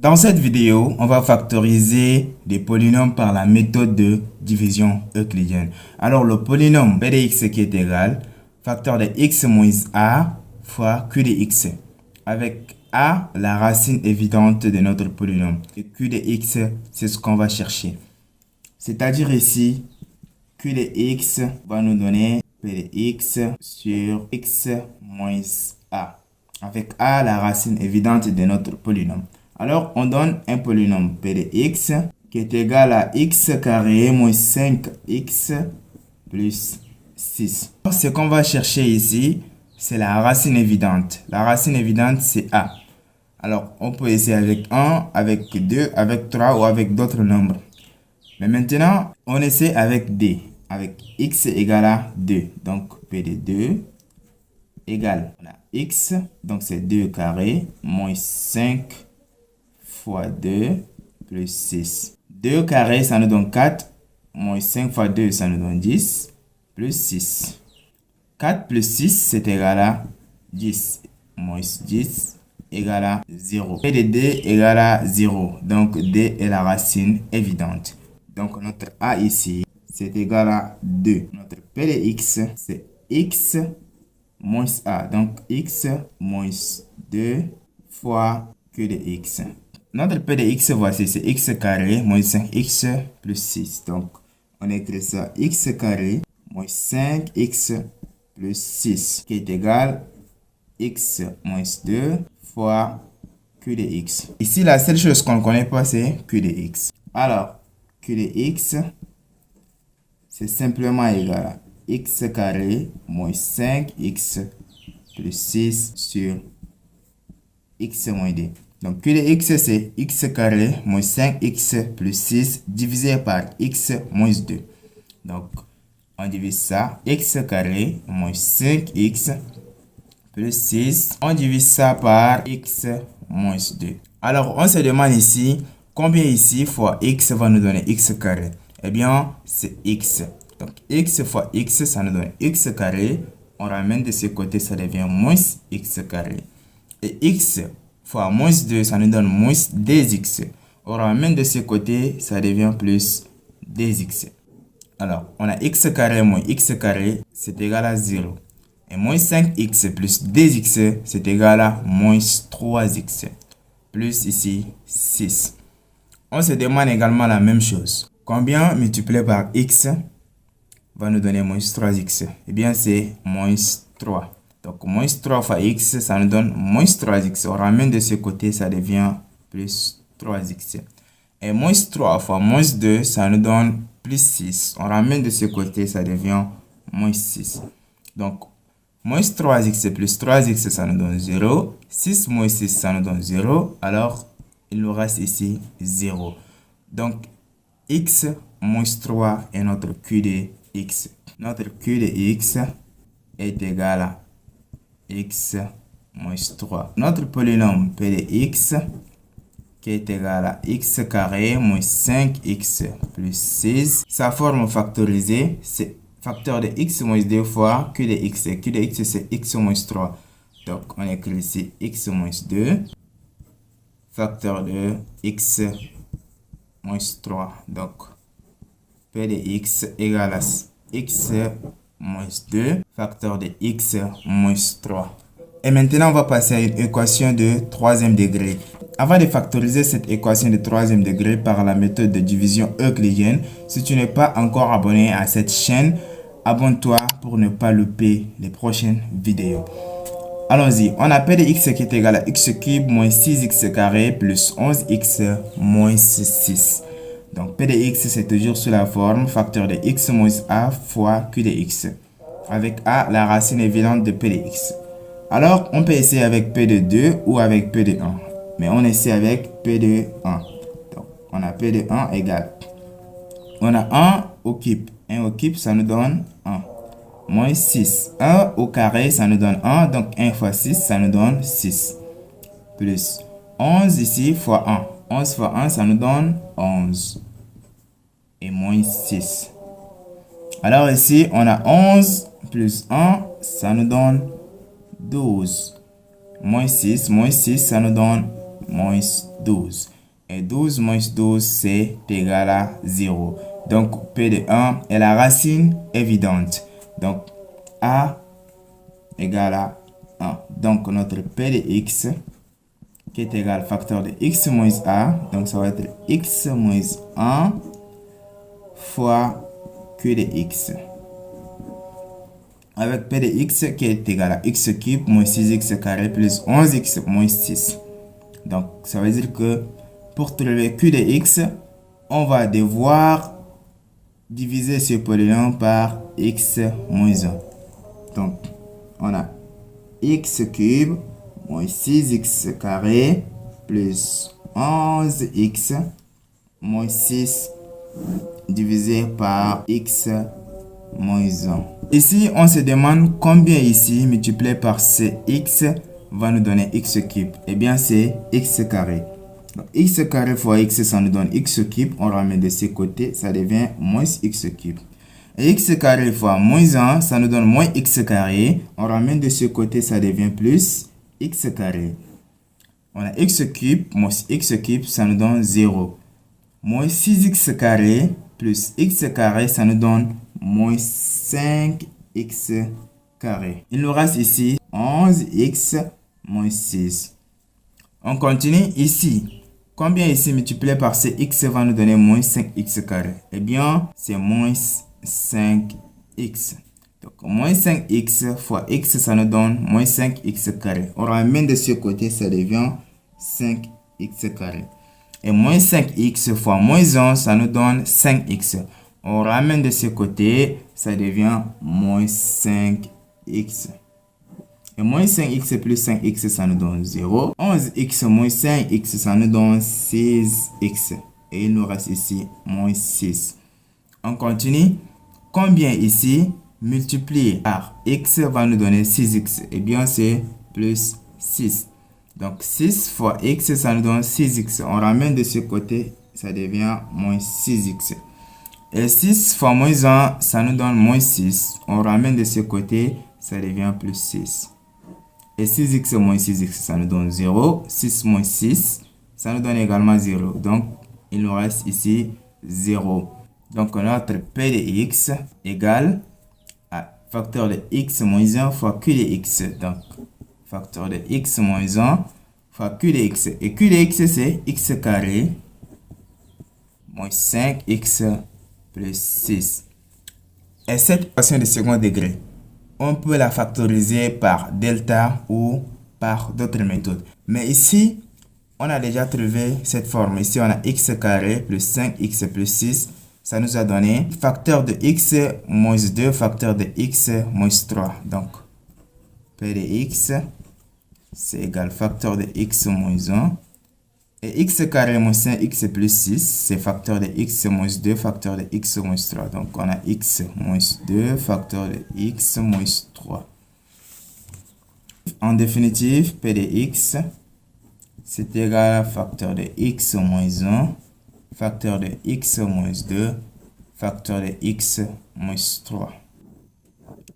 Dans cette vidéo, on va factoriser des polynômes par la méthode de division euclidienne. Alors, le polynôme p de x qui est égal facteur de x moins a fois q de x. Avec a, la racine évidente de notre polynôme. Et q de x, c'est ce qu'on va chercher. C'est-à-dire ici, q de x va nous donner p de x sur x moins a. Avec a, la racine évidente de notre polynôme. Alors, on donne un polynôme p de x qui est égal à x carré moins 5x plus 6. Ce qu'on va chercher ici, c'est la racine évidente. La racine évidente, c'est a. Alors, on peut essayer avec 1, avec 2, avec 3 ou avec d'autres nombres. Mais maintenant, on essaie avec d. Avec x égale à 2. Donc, p de 2 égale à x. Donc, c'est 2 carré moins 5 fois 2 plus 6. 2 carré, ça nous donne 4. Moins 5 fois 2, ça nous donne 10. Plus 6. 4 plus 6, c'est égal à 10. Moins 10 égale à 0. P de d égale à 0. Donc, d est la racine évidente. Donc, notre a ici, c'est égal à 2. Notre p de x, c'est x moins a. Donc, x moins 2 fois q de x. Notre p de x, voici, c'est x carré moins 5x plus 6. Donc, on écrit ça x carré moins 5x plus 6 qui est égal à x moins 2 fois q de x. Ici, la seule chose qu'on ne connaît pas, c'est q de x. Alors, q de x, c'est simplement égal à x carré moins 5x plus 6 sur x moins 2. Donc, q de x, c'est x carré moins 5x plus 6 divisé par x moins 2. Donc, on divise ça. X carré moins 5x plus 6. On divise ça par x moins 2. Alors, on se demande ici, combien ici fois x va nous donner x carré? Eh bien, c'est x. Donc, x fois x, ça nous donne x carré. On ramène de ce côté, ça devient moins x carré. Et x fois moins 2, ça nous donne moins 2x. On ramène de ce côté, ça devient plus 2x. Alors, on a x carré moins x carré, c'est égal à 0. Et moins 5x plus 2x, c'est égal à moins 3x. Plus ici, 6. On se demande également la même chose. Combien multiplié par x va nous donner moins 3x? Eh bien, c'est moins 3. Donc, moins 3 fois x, ça nous donne moins 3x. On ramène de ce côté, ça devient plus 3x. Et moins 3 fois moins 2, ça nous donne plus 6. On ramène de ce côté, ça devient moins 6. Donc, moins 3x plus 3x, ça nous donne 0. 6 moins 6, ça nous donne 0. Alors, il nous reste ici 0. Donc, x moins 3 est notre q de x. Notre q de x est égal à x moins 3. Notre polynôme p de x qui est égal à x carré moins 5x plus 6. Sa forme factorisée, c'est facteur de x moins 2 fois q de x. Et q de x, c'est x moins 3. Donc, on écrit ici x moins 2. Facteur de x moins 3. Donc, p de x égale à x moins 2. Facteur de x moins 3. Et maintenant, on va passer à une équation de troisième degré. Avant de factoriser cette équation de troisième degré par la méthode de division euclidienne, si tu n'es pas encore abonné à cette chaîne, abonne-toi pour ne pas louper les prochaines vidéos. Allons-y, on a p de x qui est égal à x cube moins 6x carré plus 11x moins 6. Donc p de x, c'est toujours sous la forme facteur de x moins a fois q de x. Avec a, la racine évidente de p de x. Alors, on peut essayer avec p de 2 ou avec p de 1. Mais on essaie avec p de 1. Donc, on a p de 1 égale. On a 1 au cube. 1 au cube, ça nous donne 1. Moins 6. 1 au carré, ça nous donne 1. Donc, 1 fois 6, ça nous donne 6. Plus 11 ici fois 1. 11 fois 1, ça nous donne 11. Et moins 6. Alors ici, on a 11 plus 1, ça nous donne 12. Moins 6, ça nous donne moins 12. Et 12 moins 12, c'est égal à 0. Donc, P de 1 est la racine évidente. Donc, A égale à 1. Donc, notre P de x, qui est égal facteur de x moins a, donc ça va être x moins 1 fois Q de x. Avec P de x qui est égal à x cube moins 6x carré plus 11x moins 6. Donc, ça veut dire que pour trouver Q de x, on va devoir diviser ce polynôme par x moins 1. Donc, on a x cube moins 6x carré plus 11x moins 6 divisé par x moins 1. Ici, on se demande combien ici multiplié par cx va nous donner x cube. Eh bien, c'est x carré. Donc, x carré fois x, ça nous donne x cube. On ramène de ce côté, ça devient moins x cube. Et x carré fois moins 1, ça nous donne moins x carré. On ramène de ce côté, ça devient plus x carré. On a x cube, moins x cube, ça nous donne 0. Moins 6x carré plus x carré, ça nous donne moins 5x carré. Il nous reste ici 11x moins 6. On continue ici. Combien ici multiplié par cx va nous donner moins 5x carré? Eh bien, c'est moins 5x. Donc, moins 5x fois x, ça nous donne moins 5x carré. On ramène de ce côté, ça devient 5x carré. Et moins 5x fois moins 1, ça nous donne 5x. On ramène de ce côté, ça devient moins 5x. Et moins 5x plus 5x, ça nous donne 0. 11x moins 5x, ça nous donne 6x. Et il nous reste ici moins 6. On continue. Combien ici multiplié par x va nous donner 6x? Eh bien, c'est plus 6. Donc, 6 fois x, ça nous donne 6x. On ramène de ce côté, ça devient moins 6x. Et 6 fois moins 1, ça nous donne moins 6. On ramène de ce côté, ça devient plus 6. Et 6x moins 6x, ça nous donne 0. 6 moins 6, ça nous donne également 0. Donc, il nous reste ici 0. Donc, notre P de x égale à facteur de x moins 1 fois Q de x. Donc, facteur de x moins 1 fois Q de x. Et Q de x, c'est x carré moins 5x plus 6. Et cette équation de second degré, on peut la factoriser par delta ou par d'autres méthodes. Mais ici, on a déjà trouvé cette forme. Ici, on a x carré plus 5x plus 6. Ça nous a donné facteur de x moins 2, facteur de x moins 3. Donc, P de x, c'est égal facteur de x moins 1. Et x carré moins 5x plus 6, c'est facteur de x moins 2, facteur de x moins 3. Donc, on a x moins 2, facteur de x moins 3. En définitive, P de x, c'est égal à facteur de x moins 1, facteur de x moins 2, facteur de x moins 3.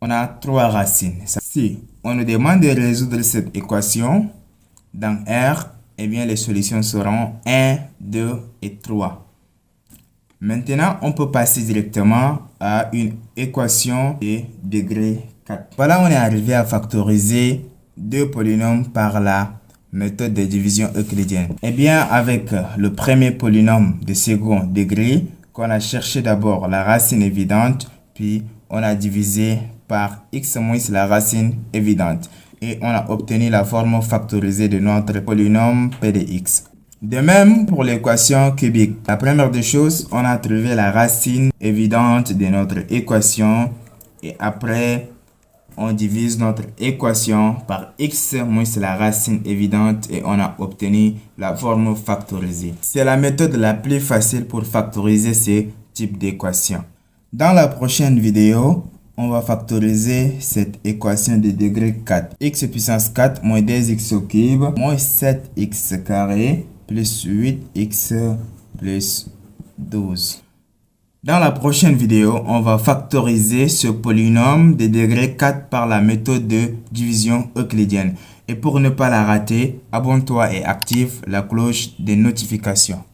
On a trois racines. Si on nous demande de résoudre cette équation dans R, eh bien les solutions seront 1, 2 et 3. Maintenant, on peut passer directement à une équation de degré 4. Voilà, on est arrivé à factoriser deux polynômes par la méthode de division euclidienne. Eh bien, avec le premier polynôme de second degré, qu'on a cherché d'abord la racine évidente, puis on a divisé par x moins la racine évidente. Et on a obtenu la forme factorisée de notre polynôme P de x. De même pour l'équation cubique. La première des choses, on a trouvé la racine évidente de notre équation. Et après, on divise notre équation par x moins la racine évidente et on a obtenu la forme factorisée. C'est la méthode la plus facile pour factoriser ce type d'équation. Dans la prochaine vidéo, on va factoriser cette équation de degré 4. X puissance 4 moins 2x au cube moins 7x carré plus 8x plus 12. Dans la prochaine vidéo, on va factoriser ce polynôme de degré 4 par la méthode de division euclidienne. Et pour ne pas la rater, abonne-toi et active la cloche des notifications.